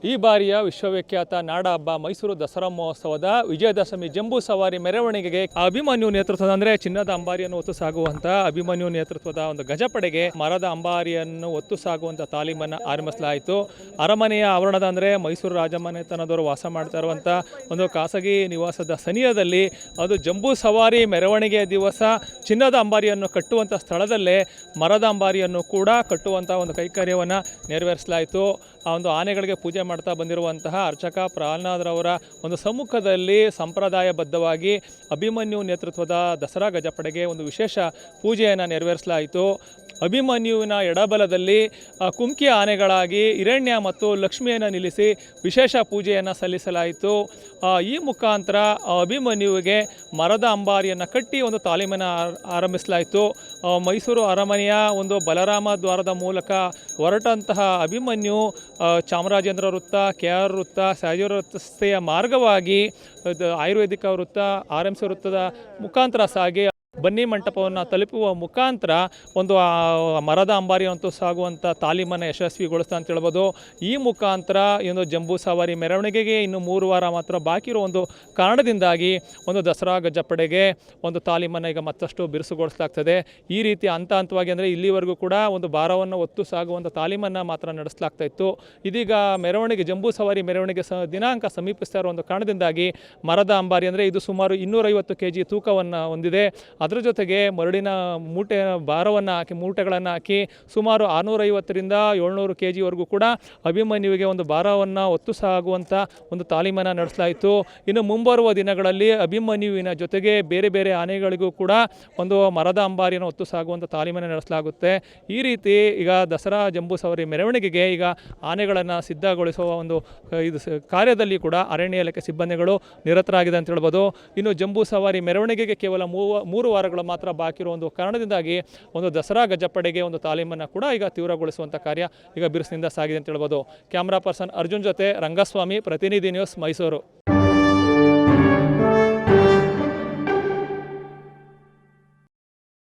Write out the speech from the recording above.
ಈ ಬಾರಿಯ ವಿಶ್ವವಿಖ್ಯಾತ ನಾಡ ಹಬ್ಬ ಮೈಸೂರು ದಸರಾ ಮಹೋತ್ಸವದ ವಿಜಯದಶಮಿ ಜಂಬೂ ಸವಾರಿ ಮೆರವಣಿಗೆಗೆ ಅಭಿಮನ್ಯು ನೇತೃತ್ವದ ಅಂದರೆ ಚಿನ್ನದ ಅಂಬಾರಿಯನ್ನು ಹೊತ್ತು ಸಾಗುವಂಥ ಅಭಿಮನ್ಯು ನೇತೃತ್ವದ ಒಂದು ಗಜಪಡೆಗೆ ಮರದ ಅಂಬಾರಿಯನ್ನು ಹೊತ್ತು ಸಾಗುವಂಥ ತಾಲೀಮನ್ನು ಆರಂಭಿಸಲಾಯಿತು. ಅರಮನೆಯ ಆವರಣದ ಅಂದರೆ ಮೈಸೂರು ರಾಜಮನೆತನದವರು ವಾಸ ಮಾಡ್ತಾ ಇರುವಂಥ ಒಂದು ಖಾಸಗಿ ನಿವಾಸದ ಸನಿಹದಲ್ಲಿ ಅದು ಜಂಬೂ ಸವಾರಿ ಮೆರವಣಿಗೆಯ ದಿವಸ ಚಿನ್ನದ ಅಂಬಾರಿಯನ್ನು ಕಟ್ಟುವಂಥ ಸ್ಥಳದಲ್ಲೇ ಮರದ ಅಂಬಾರಿಯನ್ನು ಕೂಡ ಕಟ್ಟುವಂಥ ಒಂದು ಕೈಕಾರ್ಯವನ್ನು ನೆರವೇರಿಸಲಾಯಿತು. ಆ ಒಂದು ಆನೆಗಳಿಗೆ ಪೂಜೆ ಮಾಡ್ತಾ ಬಂದಿರುವಂತಹ ಅರ್ಚಕ ಪ್ರಹ್ಲಾದ್ರವರ ಒಂದು ಸಮ್ಮುಖದಲ್ಲಿ ಸಂಪ್ರದಾಯಬದ್ಧವಾಗಿ ಅಭಿಮನ್ಯು ನೇತೃತ್ವದ ದಸರಾ ಗಜಪಡೆಗೆ ಒಂದು ವಿಶೇಷ ಪೂಜೆಯನ್ನು ನೆರವೇರಿಸಲಾಯಿತು. ಅಭಿಮನ್ಯುವಿನ ಎಡಬಲದಲ್ಲಿ ಕುಮ್ಕಿ ಆನೆಗಳಾಗಿ ಹಿರಣ್ಯ ಮತ್ತು ಲಕ್ಷ್ಮಿಯನ್ನು ನಿಲ್ಲಿಸಿ ವಿಶೇಷ ಪೂಜೆಯನ್ನು ಸಲ್ಲಿಸಲಾಯಿತು. ಈ ಮುಖಾಂತರ ಅಭಿಮನ್ಯುವಿಗೆ ಮರದ ಅಂಬಾರಿಯನ್ನು ಕಟ್ಟಿ ಒಂದು ತಾಲೀಮನ್ನು ಆರಂಭಿಸಲಾಯಿತು. ಮೈಸೂರು ಅರಮನೆಯ ಒಂದು ಬಲರಾಮ ದ್ವಾರದ ಮೂಲಕ ಹೊರಟಂತಹ ಅಭಿಮನ್ಯು ಚಾಮರಾಜೇಂದ್ರ ವೃತ್ತ, KR ವೃತ್ತ, ಸಾಜೂರು ರಸ್ತೆಯ ಮಾರ್ಗವಾಗಿ ಆಯುರ್ವೇದಿಕ ವೃತ್ತ, RMC ವೃತ್ತದ ಮುಖಾಂತರ ಸಾಗಿ ಬನ್ನಿ ಮಂಟಪವನ್ನು ತಲುಪುವ ಮುಖಾಂತರ ಒಂದು ಮರದ ಅಂಬಾರಿಯಂತೂ ಸಾಗುವಂಥ ತಾಲೀಮನ್ನು ಯಶಸ್ವಿಗೊಳಿಸ್ತಾ ಅಂತ ಹೇಳ್ಬೋದು. ಈ ಮುಖಾಂತರ ಒಂದು ಜಂಬೂ ಸವಾರಿ ಮೆರವಣಿಗೆಗೆ ಇನ್ನು 3 ವಾರ ಮಾತ್ರ ಬಾಕಿ ಇರೋ ಒಂದು ಕಾರಣದಿಂದಾಗಿ ಒಂದು ದಸರಾ ಗಜಪಡೆಗೆ ಒಂದು ತಾಲೀಮನ್ನು ಈಗ ಮತ್ತಷ್ಟು ಬಿರುಸುಗೊಳಿಸಲಾಗ್ತದೆ. ಈ ರೀತಿ ಹಂತವಾಗಿ ಅಂದರೆ ಇಲ್ಲಿವರೆಗೂ ಕೂಡ ಒಂದು ಭಾರವನ್ನು ಹೊತ್ತು ಸಾಗುವಂಥ ತಾಲೀಮನ್ನು ಮಾತ್ರ ನಡೆಸಲಾಗ್ತಾ ಇತ್ತು. ಇದೀಗ ಮೆರವಣಿಗೆ ಜಂಬೂ ಸವಾರಿ ಮೆರವಣಿಗೆ ದಿನಾಂಕ ಸಮೀಪಿಸ್ತಾ ಇರೋ ಒಂದು ಕಾರಣದಿಂದಾಗಿ ಮರದ ಅಂಬಾರಿ ಅಂದರೆ ಇದು ಸುಮಾರು 250 kg ತೂಕವನ್ನು ಹೊಂದಿದೆ. ಅದರ ಜೊತೆಗೆ ಮರಳಿನ ಮೂಟೆ ಭಾರವನ್ನು ಹಾಕಿ ಮೂಟೆಗಳನ್ನು ಹಾಕಿ ಸುಮಾರು 650ರಿಂದ 700 kgವರೆಗೂ ಕೂಡ ಅಭಿಮನ್ಯುವಿಗೆ ಒಂದು ಭಾರವನ್ನು ಹೊತ್ತು ಸಾಗುವಂಥ ಒಂದು ತಾಲೀಮನ್ನು ನಡೆಸಲಾಯಿತು. ಇನ್ನು ಮುಂಬರುವ ದಿನಗಳಲ್ಲಿ ಅಭಿಮನ್ಯುವಿನ ಜೊತೆಗೆ ಬೇರೆ ಬೇರೆ ಆನೆಗಳಿಗೂ ಕೂಡ ಒಂದು ಮರದ ಅಂಬಾರಿಯನ್ನು ಹೊತ್ತು ಸಾಗುವಂಥ ತಾಲೀಮನ್ನು ನಡೆಸಲಾಗುತ್ತೆ. ಈ ರೀತಿ ಈಗ ದಸರಾ ಜಂಬೂ ಸವಾರಿ ಮೆರವಣಿಗೆಗೆ ಈಗ ಆನೆಗಳನ್ನು ಸಿದ್ಧಗೊಳಿಸುವ ಒಂದು ಇದು ಕಾರ್ಯದಲ್ಲಿ ಕೂಡ ಅರಣ್ಯ ಇಲಾಖೆ ಸಿಬ್ಬಂದಿಗಳು ನಿರತರಾಗಿದೆ ಅಂತ ಹೇಳ್ಬೋದು. ಇನ್ನು ಜಂಬೂ ಸವಾರಿ ಮೆರವಣಿಗೆಗೆ ಕೇವಲ 3 ವಾರಗಳು ಮಾತ್ರ ಬಾಕಿ ಇರುವ ಒಂದು ಕಾರಣದಿಂದಾಗಿ ಒಂದು ದಸರಾ ಗಜಪಡೆಗೆ ಒಂದು ತಾಲೀಮನ್ನು ಕೂಡ ಈಗ ತೀವ್ರಗೊಳಿಸುವಂಥ ಕಾರ್ಯ ಈಗ ಬಿರುಸಿನಿಂದ ಸಾಗಿದೆ ಅಂತ ಹೇಳ್ಬೋದು. ಕ್ಯಾಮ್ರಾ ಪರ್ಸನ್ ಅರ್ಜುನ್ ಜೊತೆ ರಂಗಸ್ವಾಮಿ, ಪ್ರತಿನಿಧಿ ನ್ಯೂಸ್, ಮೈಸೂರು.